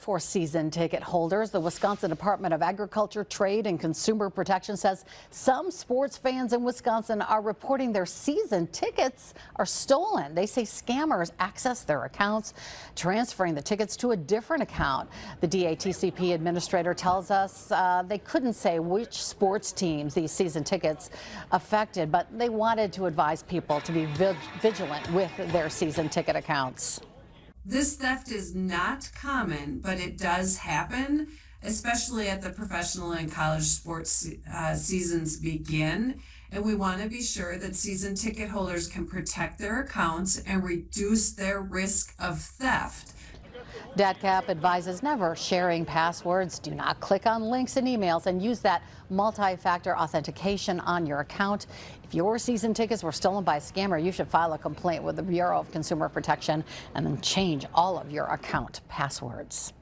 For season ticket holders, the Wisconsin Department of Agriculture, Trade and Consumer Protection says some sports fans in Wisconsin are reporting their season tickets are stolen. They say scammers access their accounts, transferring the tickets to a different account. The DATCP administrator tells us they couldn't say which sports teams these season tickets affected, but they wanted to advise people to be vigilant with their season ticket accounts. This theft is not common, but it does happen, especially at the professional and college sports seasons begin. And we want to be sure that season ticket holders can protect their accounts and reduce their risk of theft. DATCP advises never sharing passwords. Do not click on links in emails and use that multi-factor authentication on your account. If your season tickets were stolen by a scammer, you should file a complaint with the Bureau of Consumer Protection and then change all of your account passwords.